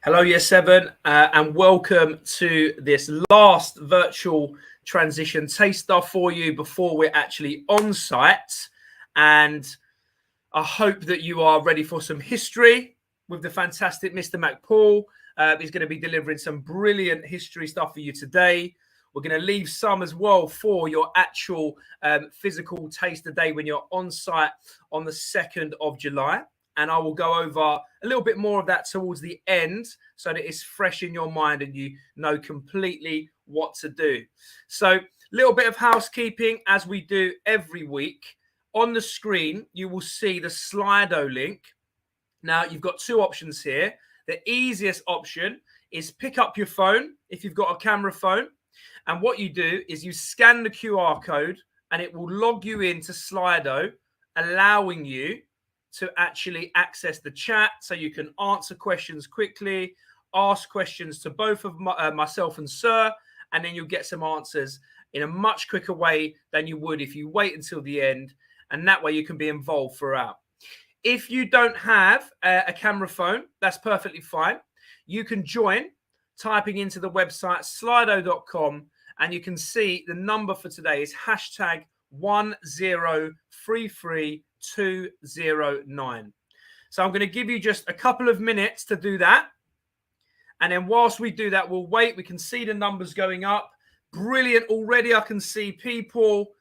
Hello, Year 7, and welcome to this last virtual transition taster for you before we're actually on site. And I hope that you are ready for some history with the fantastic Mr. McPaul. He's going to be delivering some brilliant history stuff for you today. We're going to leave some as well for your actual physical taster day when you're on site on the 2nd of July. And I will go over a little bit more of that towards the end so that it's fresh in your mind and you know completely what to do. So a little bit of housekeeping as we do every week. On the screen, you will see the Slido link. Now, you've got two options here. The easiest option is pick up your phone if you've got a camera phone. And what you do is you scan the QR code and it will log you into Slido, allowing you to actually access the chat so you can answer questions quickly, ask questions to both of myself and Sir, and then you'll get some answers in a much quicker way than you would if you wait until the end, and that way you can be involved throughout. If you don't have a camera phone, that's perfectly fine. You can join typing into the website slido.com, and you can see the number for today is hashtag 1033209. So I'm going to give you just a couple of minutes to do that. And then whilst we do that, we'll wait. We can see the numbers going up. Brilliant. Already I can see people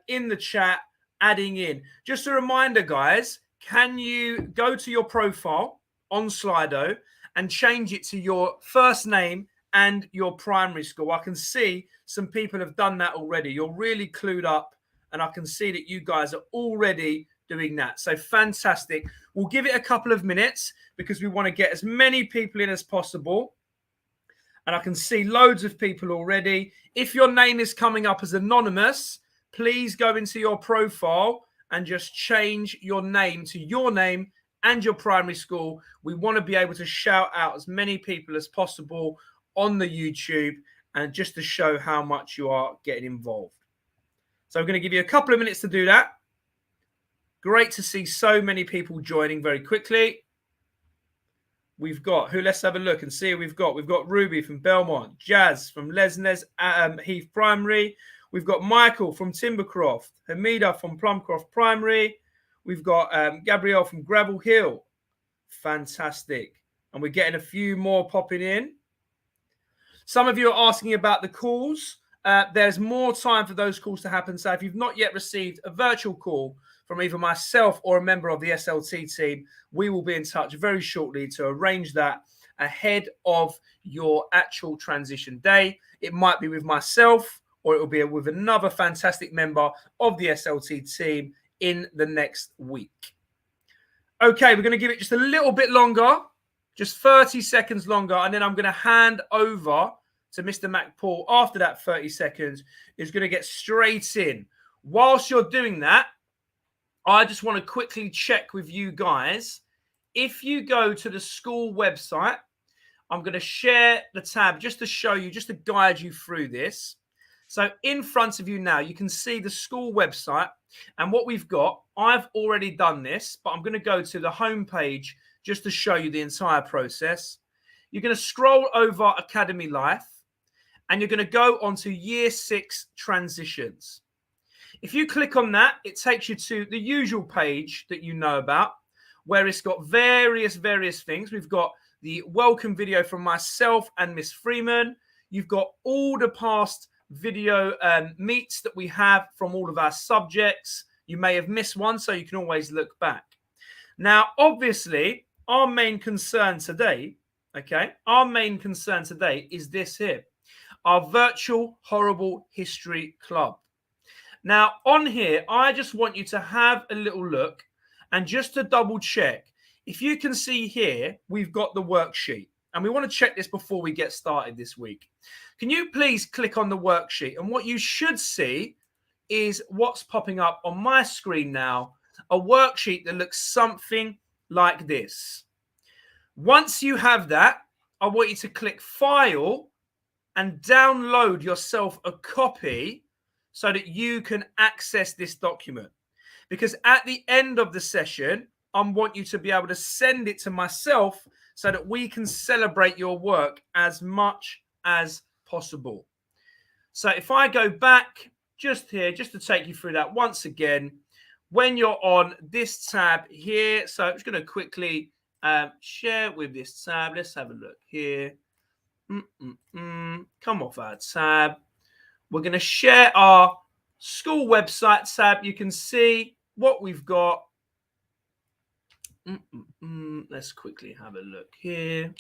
in the chat adding in. Just a reminder, guys, can you go to your profile on Slido and change it to your first name and your primary school? I can see some people have done that already. You're really clued up, and I can see that you guys are already doing that. So fantastic. We'll give it a couple of minutes because we want to get as many people in as possible. And I can see loads of people already. If your name is coming up as anonymous, please go into your profile and just change your name to your name and your primary school. We want to be able to shout out as many people as possible on the YouTube, and just to show how much you are getting involved. So I'm going to give you a couple of minutes to do that. Great to see so many people joining very quickly. We've got who? Let's have a look and see who we've got. We've got Ruby from Belmont, Jazz from Lesnes Heath Primary. We've got Michael from Timbercroft, Hamida from Plumcroft Primary. We've got Gabrielle from Gravel Hill. Fantastic. And we're getting a few more popping in. Some of you are asking about the calls. There's more time for those calls to happen. So if you've not yet received a virtual call from either myself or a member of the SLT team, we will be in touch very shortly to arrange that ahead of your actual transition day. It might be with myself, or it will be with another fantastic member of the SLT team in the next week. Okay, we're going to give it just a little bit longer, just 30 seconds longer, and then I'm going to hand over to Mr. McPaul after that 30 seconds, who's going to get straight in. Whilst you're doing that, I just want to quickly check with you guys. If you go to the school website, I'm going to share the tab just to show you, just to guide you through this. So in front of you now, you can see the school website and what we've got. I've already done this, but I'm going to go to the home page just to show you the entire process. You're going to scroll over Academy Life and you're going to go onto Year 6 transitions. If you click on that, it takes you to the usual page that you know about, where it's got various things. We've got the welcome video from myself and Miss Freeman. You've got all the past video meets that we have from all of our subjects. You may have missed one, so you can always look back. Now, obviously, our main concern today, is this here, our virtual horrible history club. Now, on here, I just want you to have a little look and just to double check. If you can see here, we've got the worksheet. And we want to check this before we get started this week. Can you please click on the worksheet? And what you should see is what's popping up on my screen now, a worksheet that looks something like this. Once you have that, I want you to click File and download yourself a copy so that you can access this document. Because at the end of the session, I want you to be able to send it to myself so that we can celebrate your work as much as possible. So if I go back just here, just to take you through that once again, when you're on this tab here, so I'm just going to quickly share with this tab. Let's have a look here. Come off our tab. We're going to share our school website tab. You can see what we've got. Let's quickly have a look here.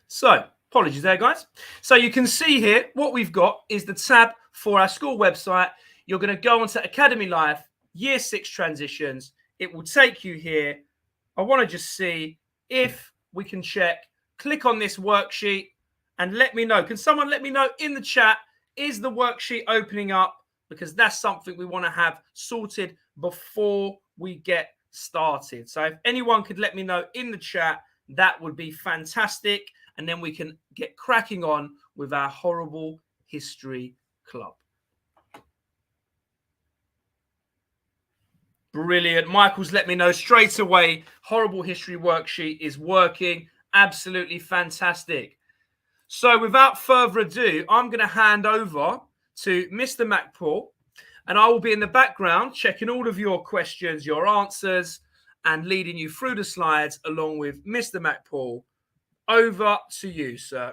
So, apologies there, guys. So you can see here, what we've got is the tab for our school website. You're going to go onto Academy Life, Year 6 Transitions. It will take you here. I want to just see if we can check. Click on this worksheet and let me know. Can someone let me know in the chat, is the worksheet opening up? Because that's something we want to have sorted before we get started. So if anyone could let me know in the chat, that would be fantastic. And then we can get cracking on with our Horrible History Club. Brilliant. Michael's let me know straight away. Horrible History worksheet is working. Absolutely fantastic. So without further ado, I'm going to hand over to Mr. McPaul, and I will be in the background checking all of your questions, your answers, and leading you through the slides along with Mr. McPaul. Over to you, sir.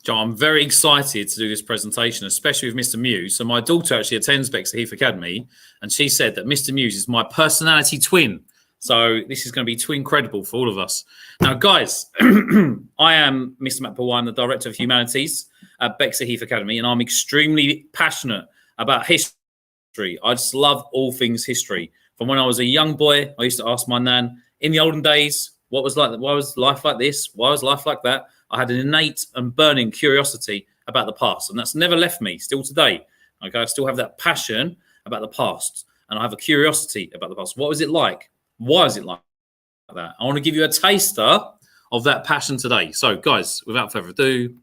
Joe, I'm very excited to do this presentation, especially with Mr. Muse. So my daughter actually attends Bexley Heath Academy, and she said that Mr. Muse is my personality twin. So this is going to be twin credible for all of us. Now, guys, I am Mr. McPaul. I'm the Director of Humanities at Bexley Heath Academy, and I'm extremely passionate about history. I just love all things history. From when I was a young boy, I used to ask my nan, in the olden days, what was like? Why was life like this? Why was life like that? I had an innate and burning curiosity about the past, and that's never left me still today. Okay, I still have that passion about the past, and I have a curiosity about the past. What was it like? Why is it like that? I want to give you a taster of that passion today. So, guys, without further ado,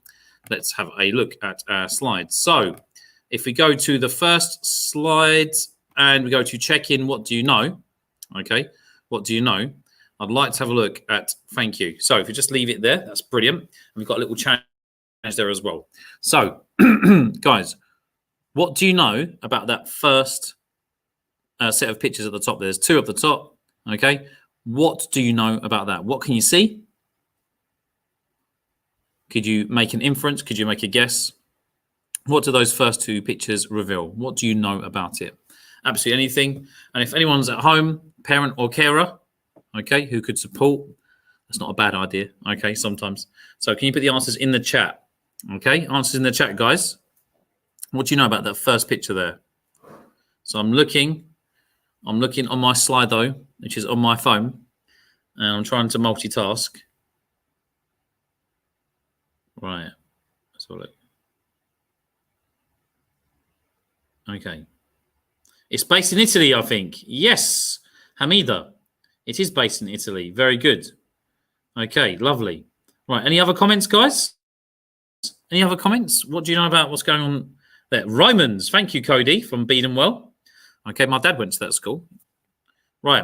let's have a look at our slides. So, if we go to the first slide and we go to check in, what do you know? Okay, what do you know? I'd like to have a look at thank you. So if you just leave it there, that's brilliant. And we've got a little change there as well. So, guys, what do you know about that first set of pictures at the top? There's two at the top. Okay. What do you know about that? What can you see? Could you make an inference? Could you make a guess? What do those first two pictures reveal? What do you know about it? Absolutely anything. And if anyone's at home, parent or carer, okay, who could support, that's not a bad idea, okay, sometimes. So can you put the answers in the chat? Okay, answers in the chat, guys. What do you know about that first picture there? So I'm looking on my Slido, which is on my phone, and I'm trying to multitask. Right, let's have a look. Okay. It's based in Italy, I think. Yes, Hamida. It is based in Italy. Very good. Okay, lovely. Right, any other comments, guys? Any other comments? What do you know about what's going on there? Romans. Thank you, Cody, from Bedenwell. Okay, my dad went to that school. Right.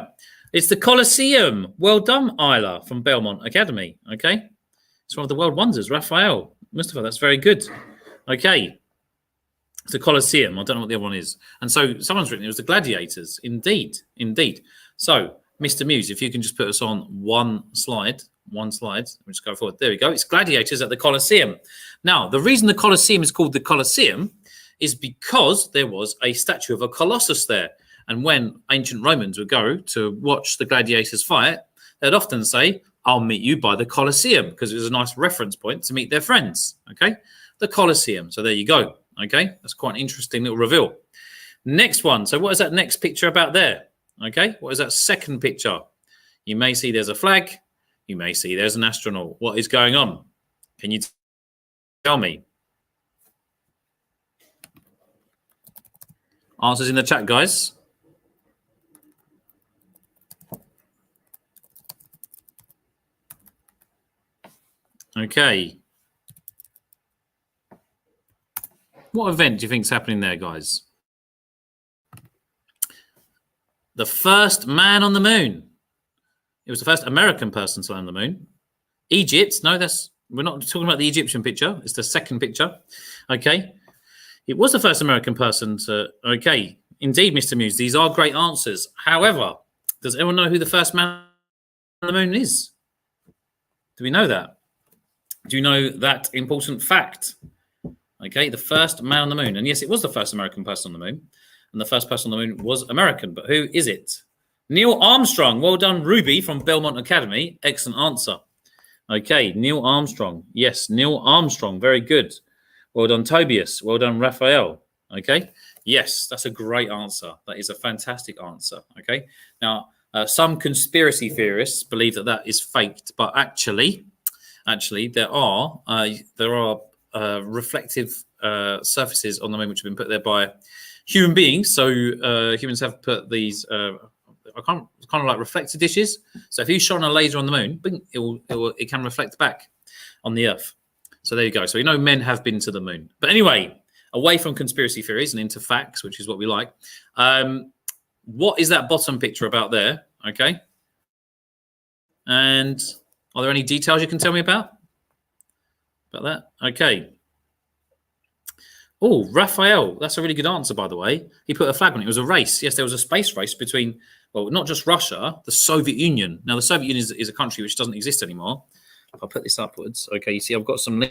It's the Colosseum. Well done, Isla, from Belmont Academy. Okay. It's one of the world wonders. Raphael. Mustafa, that's very good. Okay. It's the Colosseum. I don't know what the other one is. And so someone's written it was the gladiators. Indeed. Indeed. So, Mr. Muse, if you can just put us on one slide. We'll just go forward. There we go. It's gladiators at the Colosseum. Now, the reason the Colosseum is called the Colosseum is because there was a statue of a Colossus there. And when ancient Romans would go to watch the gladiators fight, they'd often say, I'll meet you by the Colosseum, because it was a nice reference point to meet their friends. Okay. The Colosseum. So there you go. Okay. That's quite an interesting little reveal. Next one. So what is that next picture about there? Okay. What is that second picture? You may see there's a flag. You may see there's an astronaut. What is going on? Can you tell me? Answers in the chat, guys. Okay. What event do you think is happening there, guys? The first man on the moon. It was the first American person to land on the moon. Egypt. No, we're not talking about the Egyptian picture. It's the second picture. Okay. It was the first American person to. Okay. Indeed, Mr. Muse. These are great answers. However, does anyone know who the first man on the moon is? Do we know that? Do you know that important fact? Okay, the first man on the moon. And yes, it was the first American person on the moon. And the first person on the moon was American. But who is it? Neil Armstrong. Well done, Ruby from Belmont Academy. Excellent answer. Okay, Neil Armstrong. Yes, Neil Armstrong. Very good. Well done, Tobias. Well done, Raphael. Okay. Yes, that's a great answer. That is a fantastic answer. Okay. Now, some conspiracy theorists believe that that is faked, but actually, there are reflective surfaces on the moon which have been put there by human beings. So humans have put these kind of like reflector dishes. So if you shine a laser on the moon, bing, it can reflect back on the Earth. So there you go. So we know men have been to the moon. But anyway, away from conspiracy theories and into facts, which is what we like. What is that bottom picture about there? Okay. And are there any details you can tell me about that? Okay. Oh, Raphael. That's a really good answer, by the way. He put a flag on it. It was a race. Yes, there was a space race between, well, not just Russia, the Soviet Union. Now, the Soviet Union is a country which doesn't exist anymore. If I put this upwards, okay, you see I've got some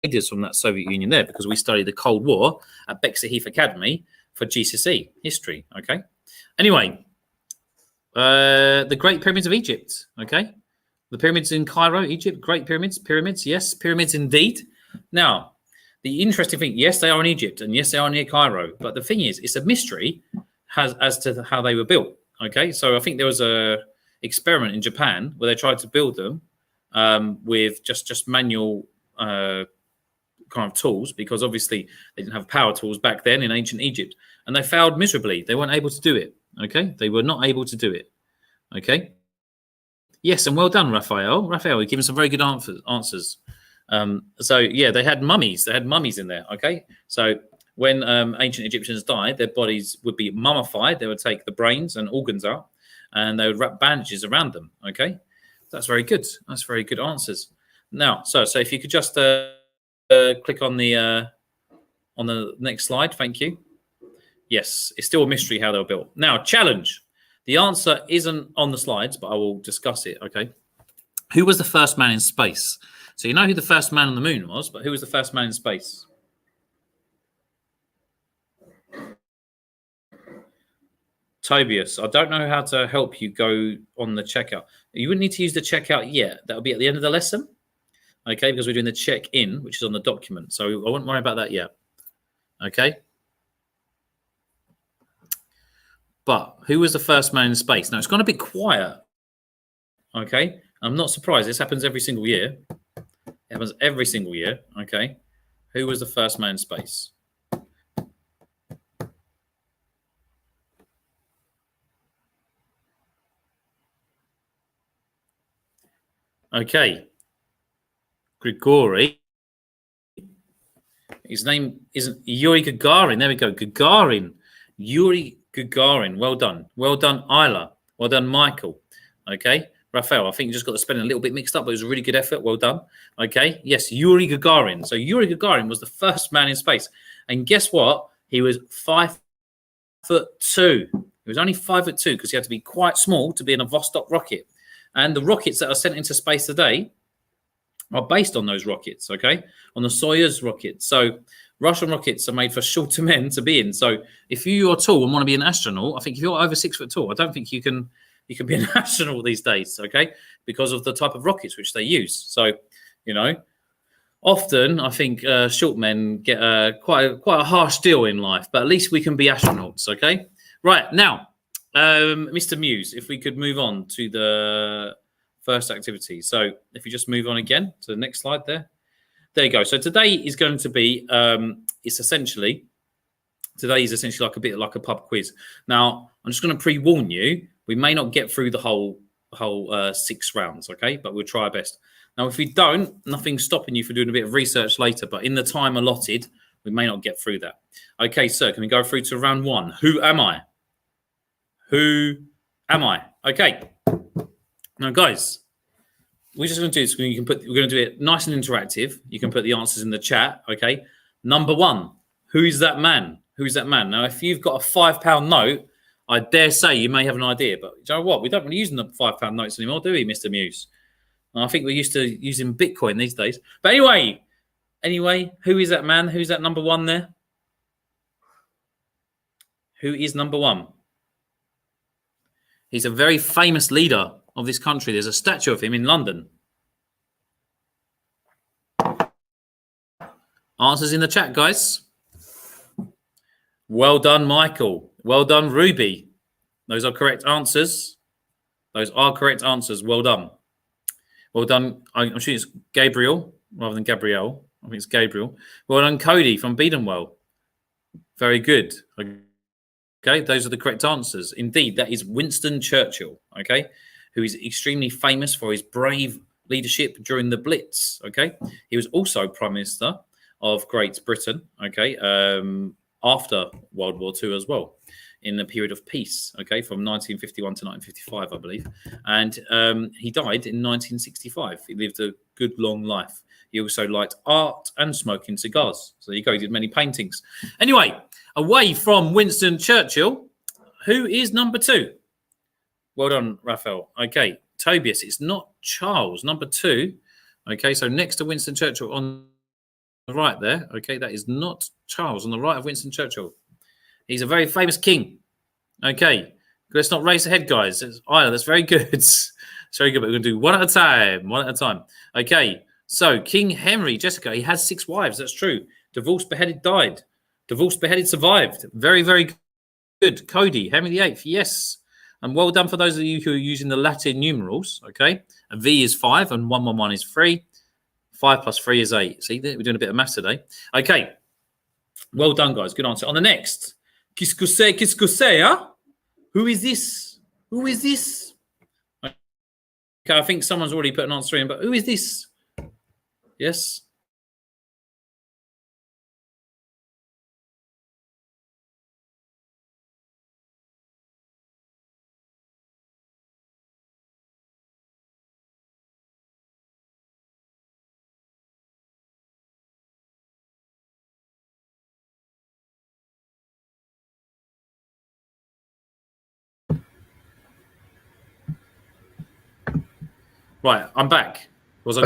leaders from that Soviet Union there because we studied the Cold War at Bexley Academy for GCSE history, okay? Anyway, the Great Pyramids of Egypt, okay? The pyramids in Cairo, Egypt, Great Pyramids, yes, pyramids indeed. Now, the interesting thing, yes, they are in Egypt, and yes, they are near Cairo, but the thing is, it's a mystery as to how they were built, okay? So I think there was a experiment in Japan where they tried to build them with just manual kind of tools, because obviously they didn't have power tools back then in ancient Egypt, and they failed miserably. They weren't able to do it, okay? They were not able to do it, okay? Yes, and well done, Raphael. Raphael, you've given some very good answers. So, yeah, they had mummies. They had mummies in there, okay? So when ancient Egyptians died, their bodies would be mummified. They would take the brains and organs out, and they would wrap bandages around them, okay? That's very good. That's very good answers. Now, so if you could just click on the next slide. Thank you. Yes, it's still a mystery how they were built. Now, challenge. The answer isn't on the slides, but I will discuss it, okay? Who was the first man in space? So you know who the first man on the moon was, but who was the first man in space? Tobias, I don't know how to help you go on the checkout. You wouldn't need to use the checkout yet. That'll be at the end of the lesson, okay? Because we're doing the check-in, which is on the document. So I wouldn't worry about that yet, okay? But who was the first man in space? Now, it's gone a bit quiet, okay? I'm not surprised. This happens every single year. It happens every single year, okay? Who was the first man in space? Okay. Grigory. His name isn't Yuri Gagarin. There we go. Gagarin. Yuri Gagarin. Well done. Well done, Isla. Well done, Michael. Okay. Raphael, I think you just got the spelling a little bit mixed up, but it was a really good effort. Well done. Okay. Yes, Yuri Gagarin. So Yuri Gagarin was the first man in space. And guess what? He was 5'2". He was only 5'2" because he had to be quite small to be in a Vostok rocket. And the rockets that are sent into space today are based on those rockets, okay? On the Soyuz rockets. So Russian rockets are made for shorter men to be in. So if you are tall and want to be an astronaut, I think if you're over 6 foot tall, I don't think you can be an astronaut these days, okay? Because of the type of rockets which they use. So, you know, often I think short men get quite a harsh deal in life, but at least we can be astronauts, okay? Right, now, Mr. Muse, if we could move on to the first activity. So if you just move on again to the next slide there. There you go. So today is going to be, essentially like a bit like a pub quiz. Now, I'm just going to pre-warn you, we may not get through the whole 6 rounds, okay? But we'll try our best. Now, if we don't, nothing's stopping you from doing a bit of research later, but in the time allotted, we may not get through that. Okay, so can we go through to round one? Who am I? Who am I? Okay. Now, guys, we're just going to do this. We're going to do it nice and interactive. You can put the answers in the chat. Okay. Number one, who is that man? Who is that man? Now, if you've got a £5 note, I dare say you may have an idea, but you know what? We don't really use the £5 notes anymore, do we, Mr. Muse? I think we're used to using Bitcoin these days. But anyway, who is that man? Who's that number one there? Who is number one? He's a very famous leader of this country. There's a statue of him in London. Answers in the chat, guys. Well done, Michael. Well done, Ruby. Those are correct answers. Those are correct answers. Well done. Well done. I'm sure it's Gabriel rather than Gabrielle. I think it's Gabriel. Well done, Cody from Bedenwell. Very good. Okay, those are the correct answers. Indeed, that is Winston Churchill, okay, who is extremely famous for his brave leadership during the Blitz, okay? He was also Prime Minister of Great Britain, okay, after World War II as well, in a period of peace, okay, from 1951 to 1955, I believe. And he died in 1965. He lived a good, long life. He also liked art and smoking cigars. So there you go, he did many paintings. Anyway, away from Winston Churchill, who is number two? Well done, Raphael. Okay, Tobias, it's not Charles, number two. Okay, so next to Winston Churchill on the right there, okay, that is not Charles, on the right of Winston Churchill. He's a very famous king. Okay, let's not race ahead, guys. That's very good. It's very good, but we're going to do one at a time. Okay, so King Henry, Jessica, he has 6 wives. That's true. Divorced, beheaded, died. Divorced, beheaded, survived. Very, very good. Cody, Henry VIII, yes. And well done for those of you who are using the Latin numerals, okay? A V is 5 and 111 is 3. 5 plus 3 is 8. See, we're doing a bit of maths today. Okay. Well done, guys. Good answer. On the next. Qu'est-ce que c'est, huh? Who is this? Who is this? Okay, I think someone's already put an answer in, but who is this? Yes. Right, I'm back. I was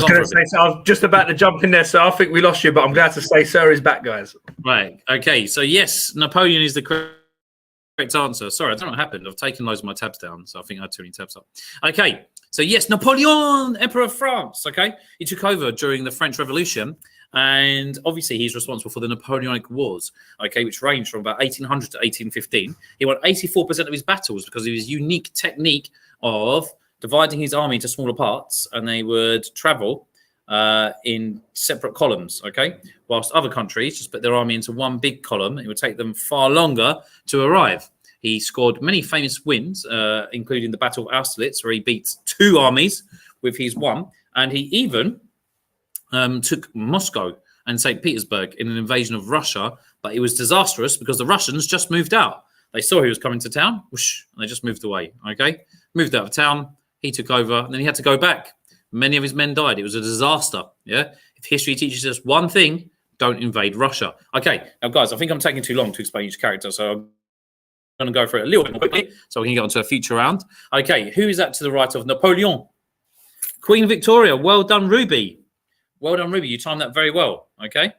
just about to jump in there, so I think we lost you, but I'm glad to say Sir is back, guys. Right, okay. So, yes, Napoleon is the correct answer. Sorry, I don't know what happened. I've taken loads of my tabs down, so I think I had too many tabs up. Okay, so, yes, Napoleon, Emperor of France, okay? He took over during the French Revolution, and obviously he's responsible for the Napoleonic Wars, okay, which ranged from about 1800 to 1815. He won 84% of his battles because of his unique technique of dividing his army into smaller parts, and they would travel in separate columns, okay? Whilst other countries just put their army into one big column, it would take them far longer to arrive. He scored many famous wins, including the Battle of Austerlitz, where he beat 2 armies with his one, and he even took Moscow and St. Petersburg in an invasion of Russia, but it was disastrous because the Russians just moved out. They saw he was coming to town, whoosh, and they just moved away, okay? Moved out of town. He took over, and then he had to go back. Many of his men died. It was a disaster. Yeah. If history teaches us one thing, don't invade Russia. Okay. Now, guys, I think I'm taking too long to explain each character, so I'm going to go for it a little bit more quickly so we can get on to a future round. Okay. Who is that to the right of Napoleon? Queen Victoria. Well done, Ruby. Well done, Ruby. You timed that very well. Okay.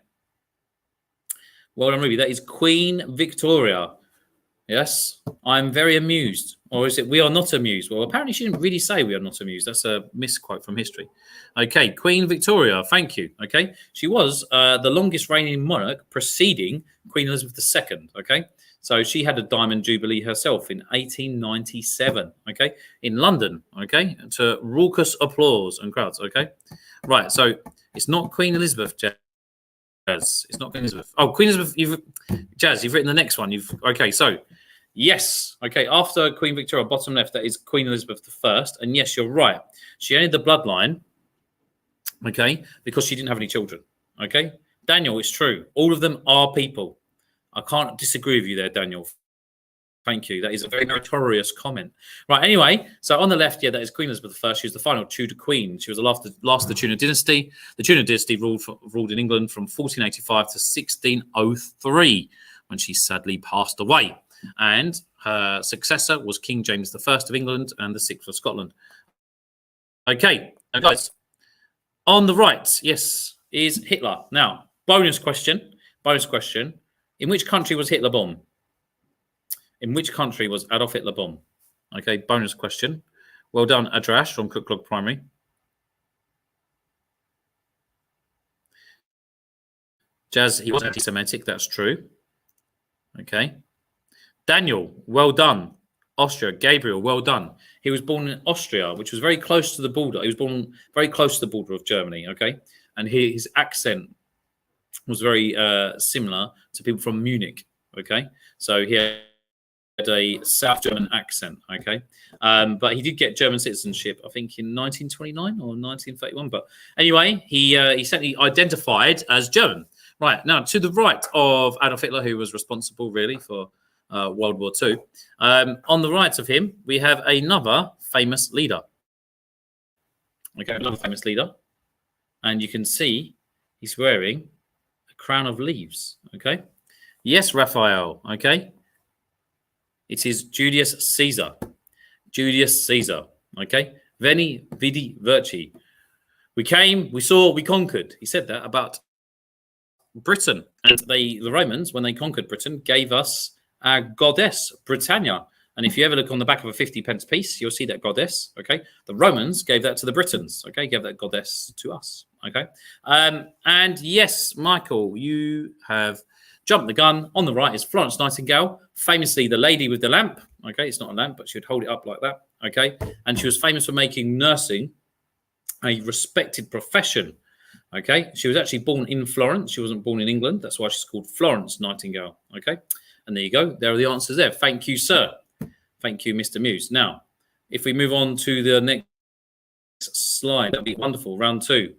Well done, Ruby. That is Queen Victoria. Yes. I'm very amused. Or is it we are not amused? Well, apparently she didn't really say we are not amused. That's a misquote from history. Okay, Queen Victoria, thank you. Okay, she was the longest reigning monarch preceding Queen Elizabeth II. Okay, so she had a diamond jubilee herself in 1897. Okay, in London. Okay, to raucous applause and crowds. Okay, right. So it's not Queen Elizabeth, Jazz. It's not Queen Elizabeth. Oh, Queen Elizabeth. Jazz, you've written the next one. Okay, so. Yes. Okay. After Queen Victoria, bottom left, that is Queen Elizabeth I. And yes, you're right. She ended the bloodline Okay, because she didn't have any children. Okay, Daniel, it's true. All of them are people. I can't disagree with you there, Daniel. Thank you. That is a very meritorious comment. Right. Anyway, so on the left, yeah, that is Queen Elizabeth I. She was the final Tudor queen. She was the last of the Tudor dynasty. The Tudor dynasty ruled in England from 1485 to 1603, when she sadly passed away. And her successor was King James I of England and the 6th of Scotland. Okay, guys. On the right, yes, is Hitler. Now, bonus question. In which country was Hitler born? In which country was Adolf Hitler born? Okay, bonus question. Well done, Adrash from Cooklog Primary. Jazz, he was anti-Semitic, that's true. Okay. Daniel, well done. Austria. Gabriel, well done. He was born in Austria, which was very close to the border. He was born very close to the border of Germany, okay? And his accent was very similar to people from Munich, okay? So he had a South German accent, okay? But he did get German citizenship, I think, in 1929 or 1931. But anyway, he certainly identified as German. Right, now, to the right of Adolf Hitler, who was responsible, really, for World War II. On the right of him, we have another famous leader. Okay, another famous leader. And you can see he's wearing a crown of leaves, okay? Yes, Raphael, okay? It is Julius Caesar. Julius Caesar, okay? Veni, vidi, vici. We came, we saw, we conquered. He said that about Britain. And the Romans, when they conquered Britain, gave us our goddess, Britannia. And if you ever look on the back of a 50-pence piece, you'll see that goddess, okay? The Romans gave that to the Britons, okay? Gave that goddess to us, okay? And yes, Michael, you have jumped the gun. On the right is Florence Nightingale, famously the lady with the lamp, okay? It's not a lamp, but she would hold it up like that, okay? And she was famous for making nursing a respected profession, okay? She was actually born in Florence. She wasn't born in England. That's why she's called Florence Nightingale, okay? And there you go. There are the answers there. Thank you, sir. Thank you, Mr. Muse. Now, if we move on to the next slide, that'd be wonderful. Round two.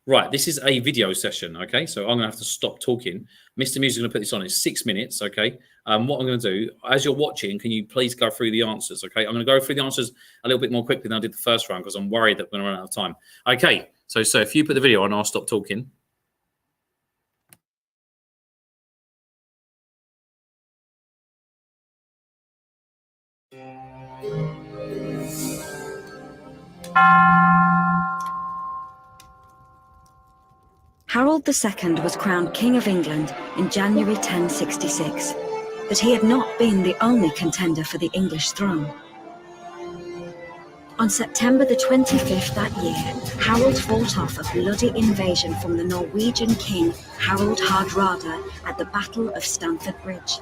Right, this is a video session, okay? So I'm going to have to stop talking. Mr. Muse is going to put this on in 6 minutes, okay? What I'm going to do, as you're watching, can you please go through the answers, okay? I'm going to go through the answers a little bit more quickly than I did the first round because I'm worried that we're going to run out of time. Okay, so if you put the video on, I'll stop talking. Harold II was crowned King of England in January 1066, but he had not been the only contender for the English throne. On September the 25th that year, Harold fought off a bloody invasion from the Norwegian king Harald Hardrada at the Battle of Stamford Bridge.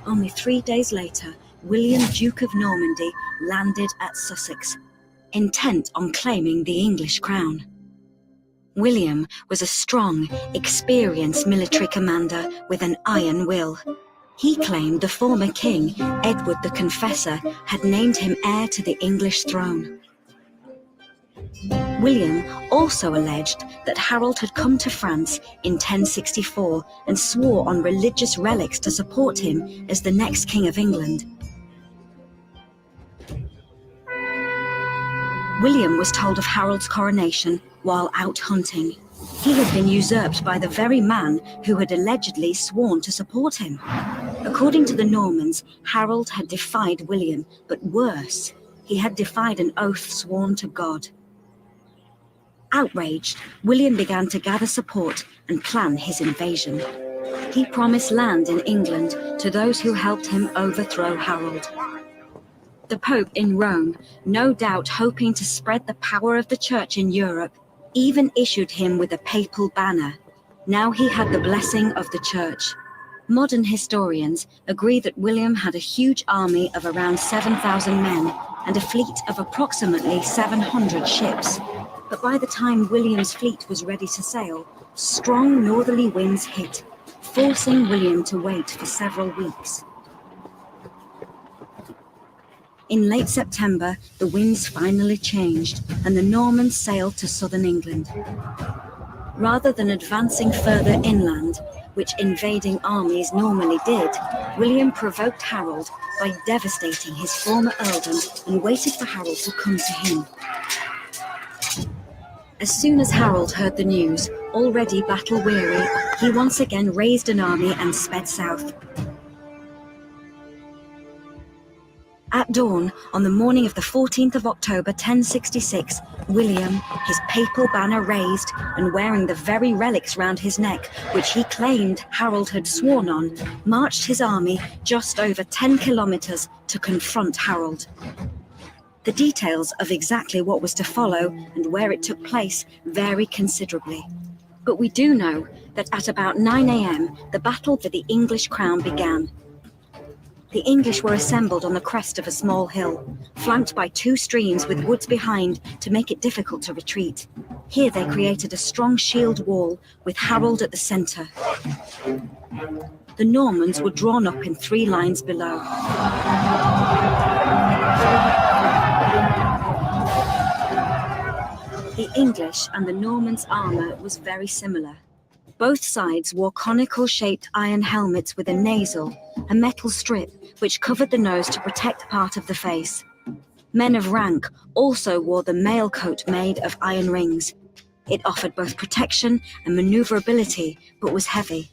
Only 3 days later, William, Duke of Normandy, landed at Sussex, intent on claiming the English crown. William was a strong, experienced military commander with an iron will. He claimed the former king, Edward the Confessor, had named him heir to the English throne. William also alleged that Harold had come to France in 1064 and swore on religious relics to support him as the next king of England. William was told of Harold's coronation while out hunting. He had been usurped by the very man who had allegedly sworn to support him. According to the Normans, Harold had defied William, but worse, he had defied an oath sworn to God. Outraged, William began to gather support and plan his invasion. He promised land in England to those who helped him overthrow Harold. The Pope in Rome, no doubt hoping to spread the power of the Church in Europe, even issued him with a papal banner. Now he had the blessing of the Church. Modern historians agree that William had a huge army of around 7,000 men and a fleet of approximately 700 ships. But by the time William's fleet was ready to sail, strong northerly winds hit, forcing William to wait for several weeks. In late September, the winds finally changed, and the Normans sailed to southern England. Rather than advancing further inland, which invading armies normally did, William provoked Harold by devastating his former earldom and waited for Harold to come to him. As soon as Harold heard the news, already battle-weary, he once again raised an army and sped south. At dawn, on the morning of the 14th of October 1066, William, his papal banner raised and wearing the very relics round his neck, which he claimed Harold had sworn on, marched his army just over 10 kilometres to confront Harold. The details of exactly what was to follow and where it took place vary considerably. But we do know that at about 9 a.m, the battle for the English crown began. The English were assembled on the crest of a small hill, flanked by two streams with woods behind to make it difficult to retreat. Here they created a strong shield wall with Harold at the centre. The Normans were drawn up in 3 lines below. The English and the Normans' armour was very similar. Both sides wore conical-shaped iron helmets with a nasal, a metal strip which covered the nose to protect part of the face. Men of rank also wore the mail coat made of iron rings. It offered both protection and manoeuvrability, but was heavy.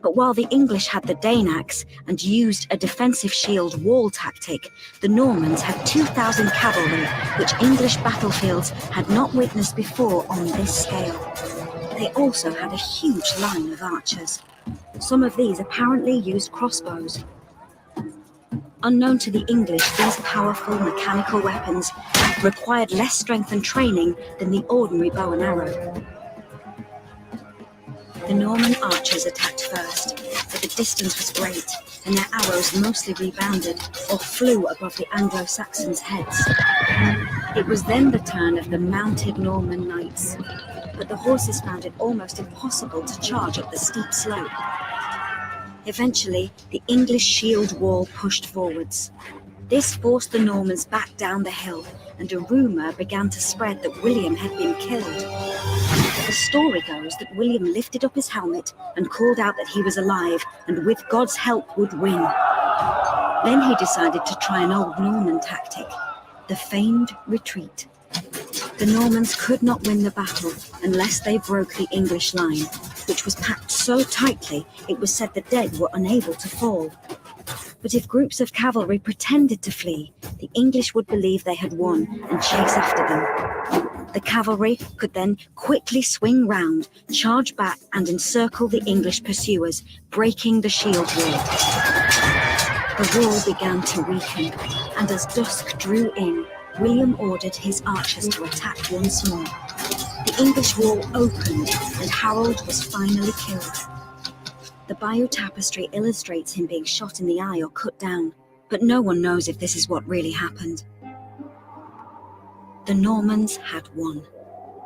But while the English had the Dane axe and used a defensive shield wall tactic, the Normans had 2,000 cavalry, which English battlefields had not witnessed before on this scale. They also had a huge line of archers. Some of these apparently used crossbows. Unknown to the English, these powerful mechanical weapons required less strength and training than the ordinary bow and arrow. The Norman archers attacked first, but the distance was great, and their arrows mostly rebounded or flew above the Anglo-Saxons' heads. It was then the turn of the mounted Norman knights, but the horses found it almost impossible to charge up the steep slope. Eventually, the English shield wall pushed forwards. This forced the Normans back down the hill, and a rumour began to spread that William had been killed. The story goes that William lifted up his helmet and called out that he was alive and with God's help would win. Then he decided to try an old Norman tactic, the feigned retreat. The Normans could not win the battle unless they broke the English line, which was packed so tightly it was said the dead were unable to fall. But if groups of cavalry pretended to flee, the English would believe they had won and chase after them. The cavalry could then quickly swing round, charge back and encircle the English pursuers, breaking the shield wall. The wall began to weaken, and as dusk drew in, William ordered his archers to attack once more. The English wall opened, and Harold was finally killed. The Bayeux Tapestry illustrates him being shot in the eye or cut down, but no one knows if this is what really happened. The Normans had won.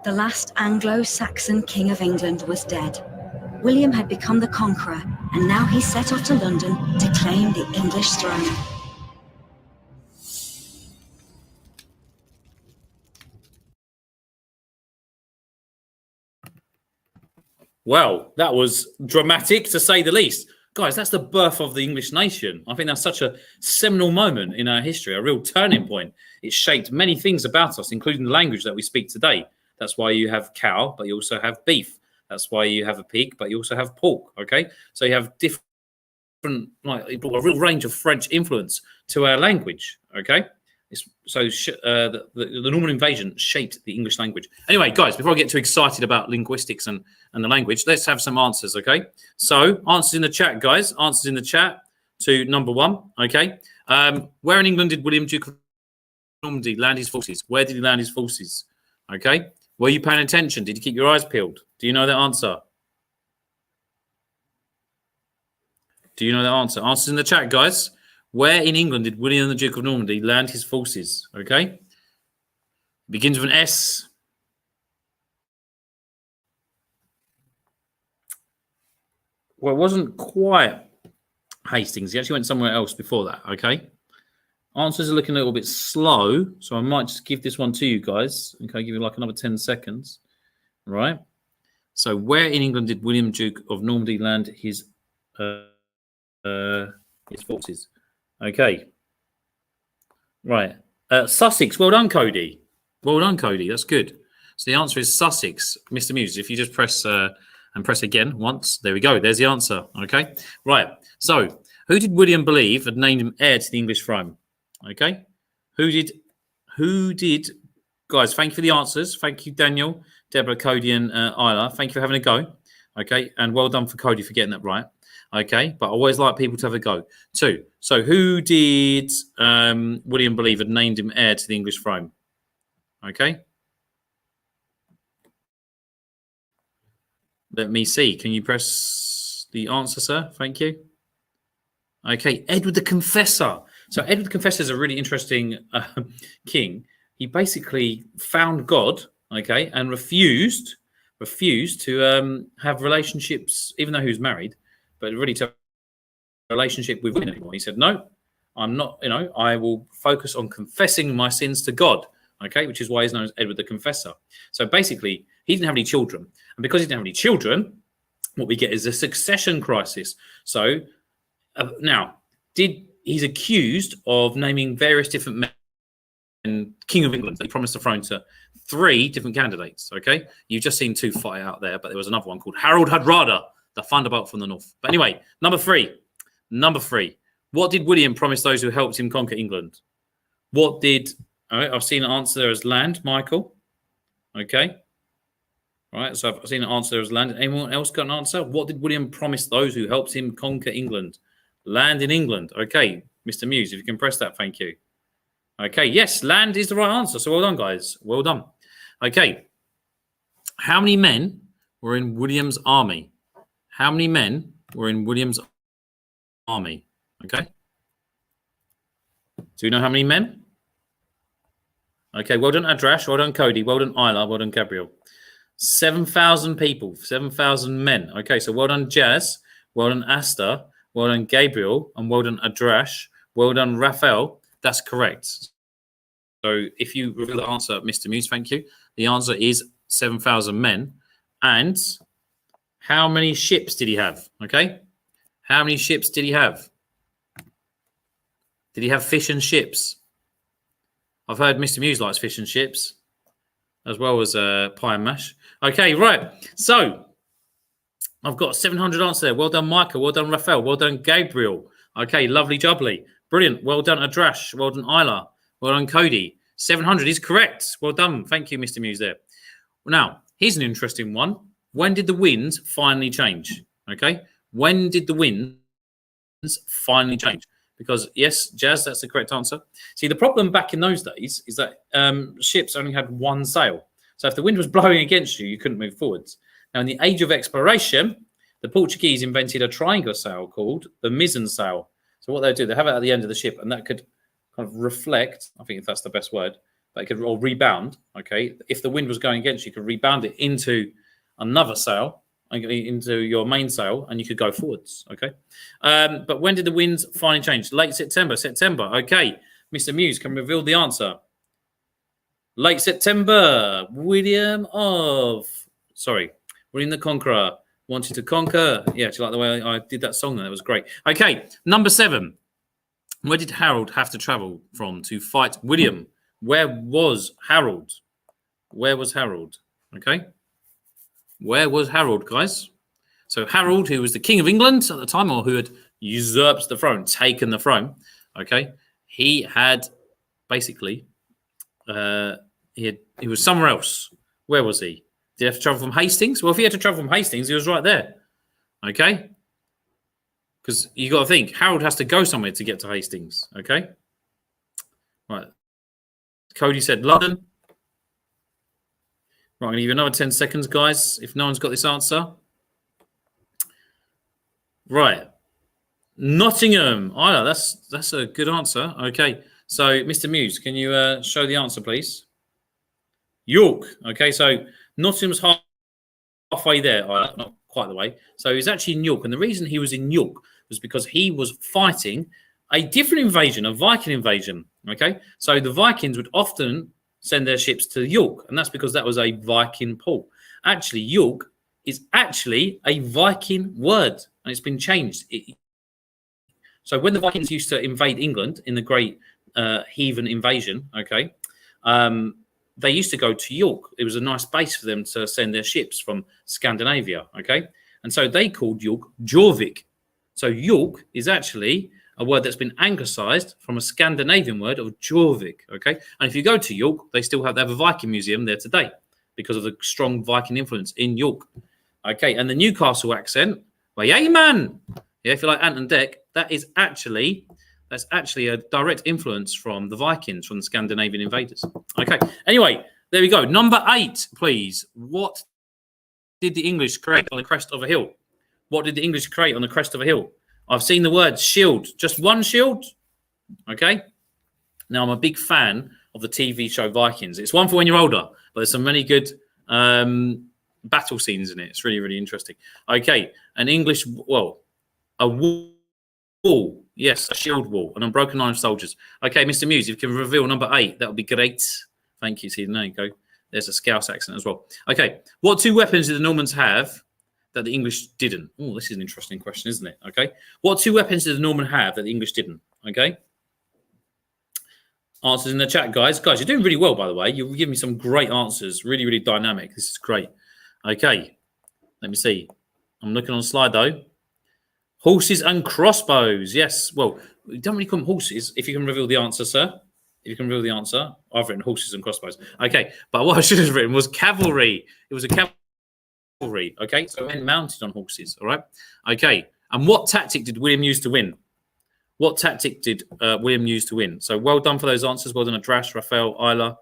The last Anglo-Saxon king of England was dead. William had become the conqueror, and now he set off to London to claim the English throne. Well, that was dramatic to say the least. Guys, that's the birth of the English nation. I think that's such a seminal moment in our history, a real turning point. It shaped many things about us, including the language that we speak today. That's why you have cow, but you also have beef. That's why you have a pig, but you also have pork, okay? So you have different, like, it brought a real range of French influence to our language, okay? The Norman invasion shaped the English language. Anyway, guys, before I get too excited about linguistics and the language, let's have some answers, okay? So, answers in the chat, guys. Answers in the chat to number 1, okay? Where in England did William, Duke of Normandy, land his forces? Where did he land his forces? Okay? Were you paying attention? Did you keep your eyes peeled? Do you know the answer? Do you know the answer? Answers in the chat, guys. Where in England did William the Duke of Normandy land his forces? Okay. It begins with an S. Well, it wasn't quite Hastings. He actually went somewhere else before that. Okay. Answers are looking a little bit slow, so I might just give this one to you guys. Okay, give you like another 10 seconds. Right. So where in England did William Duke of Normandy land his forces? Okay. Right. Sussex. Well done, Cody. Well done, Cody. That's good. So the answer is Sussex. Mr. Muse, if you just press and press again once, there we go. There's the answer. Okay. Right. So who did William believe had named him heir to the English throne? Okay. Who did, guys, thank you for the answers. Thank you, Daniel, Deborah, Cody, and Isla. Thank you for having a go. Okay. And well done for Cody for getting that right. Okay. But I always like people to have a go too. So who did William believe had named him heir to the English throne? Okay. Let me see. Can you press the answer, sir? Thank you. Okay. Edward the Confessor. So Edward the Confessor is a really interesting king. He basically found God, okay, and refused to have relationships, even though he was married, but really to have a relationship with women anymore. He said, no, I'm not, I will focus on confessing my sins to God, okay, which is why he's known as Edward the Confessor. So basically, he didn't have any children. And because he didn't have any children, what we get is a succession crisis. So now, he's accused of naming various different men King of England. He promised the throne to 3 different candidates. Okay, you've just seen 2 fight out there, but there was another one called Harold Hardrada, the thunderbolt from the north. But anyway, number three. What did William promise those who helped him conquer England? What did? All right, I've seen an answer there as land, Michael. Okay. All right, so I've seen an answer there as land. Anyone else got an answer? What did William promise those who helped him conquer England? Land in England. Okay, Mr. Muse, if you can press that, thank you. Okay, yes, land is the right answer. So well done, guys. Well done. Okay. How many men were in William's army? How many men were in William's army? Okay. Do you know how many men? Okay, well done, Adrash. Well done, Cody. Well done, Isla. Well done, Gabriel. 7,000 people. 7,000 men. Okay, so well done, Jazz. Well done, Asta. Well done, Gabriel. And well done, Adrash. Well done, Raphael. That's correct. So if you reveal the answer, Mr. Muse, thank you. The answer is 7,000 men. And how many ships did he have? Okay. How many ships did he have? Did he have fish and ships? I've heard Mr. Muse likes fish and chips, as well as pie and mash. Okay, right. So I've got 700 answers there. Well done, Micah. Well done, Raphael. Well done, Gabriel. Okay, lovely jubbly. Brilliant. Well done, Adrash. Well done, Isla. Well done, Cody. 700 is correct. Well done. Thank you, Mr. Muse there. Now, here's an interesting one. When did the winds finally change? Okay. When did the winds finally change? Because, yes, Jazz, that's the correct answer. See, the problem back in those days is that ships only had one sail. So if the wind was blowing against you, you couldn't move forwards. Now, in the age of exploration, the Portuguese invented a triangular sail called the mizzen sail. So what they do, they have it at the end of the ship, and that could kind of reflect, I think if that's the best word, but it could all rebound, okay? If the wind was going against you, you could rebound it into another sail, into your main sail, and you could go forwards, okay? But when did the winds finally change? Late September. Okay. Mr. Muse can reveal the answer. Late September. William the Conqueror wanted to conquer. Yeah, do you like the way I did that song? That was great. Okay, number 7. Where did Harold have to travel from to fight William? Where was Harold? Okay. Where was Harold, guys? So Harold, who was the King of England at the time, or who had usurped the throne, taken the throne, okay, he had basically, he was somewhere else. Where was he? Did he have to travel from Hastings? Well, if he had to travel from Hastings, he was right there, okay? Because you got to think, Harold has to go somewhere to get to Hastings, okay? Right. Cody said London. Right, I'm going to give you another 10 seconds, guys, if no one's got this answer. Right. Nottingham. Oh, that's a good answer. Okay. So, Mr. Muse, can you show the answer, please? York. Okay, so Nottingham's halfway there. Oh, not quite the way. So, he's actually in York. And the reason he was in York was because he was fighting A different invasion, a Viking invasion. Okay, so the Vikings would often send their ships to York, and that's because that was a Viking port. Actually, York is actually a Viking word, and it's been changed. So when the Vikings used to invade England in the Great Heathen Invasion, okay, they used to go to York. It was a nice base for them to send their ships from Scandinavia, okay, and so they called York Jorvik. So York is actually a word that's been anglicised from a Scandinavian word of Jorvik, okay? And if you go to York, they have a Viking museum there today because of the strong Viking influence in York, okay? And the Newcastle accent, well, yeah, man, yeah, if you like Ant and Dec, that's actually a direct influence from the Vikings, from the Scandinavian invaders. Okay, anyway, there we go. Number 8, please. What did the English create on the crest of a hill? What did the English create on the crest of a hill? I've seen the word shield. Just one shield? Okay. Now, I'm a big fan of the TV show Vikings. It's one for when you're older, but there's some really good battle scenes in it. It's really, really interesting. Okay. An English, a wall. Yes, a shield wall. An unbroken line of soldiers. Okay, Mr. Muse, if you can reveal number 8, that would be great. Thank you. See, there you go. There's a Scouse accent as well. Okay. What 2 weapons did the Normans have that the English didn't? Oh, this is an interesting question, isn't it? Okay. What 2 weapons did the Norman have that the English didn't? Okay. Answers in the chat, guys. Guys, you're doing really well, by the way. You're giving me some great answers. Really, really dynamic. This is great. Okay. Let me see. I'm looking on the slide, though. Horses and crossbows. Yes. Well, we don't really call them horses. If you can reveal the answer, sir. If you can reveal the answer. I've written horses and crossbows. Okay. But what I should have written was cavalry. It was a cavalry. Okay. So men mounted on horses. All right. Okay. And what tactic did William use to win? What tactic did William use to win? So well done for those answers. Well done, Adrash, Raphael, Isla.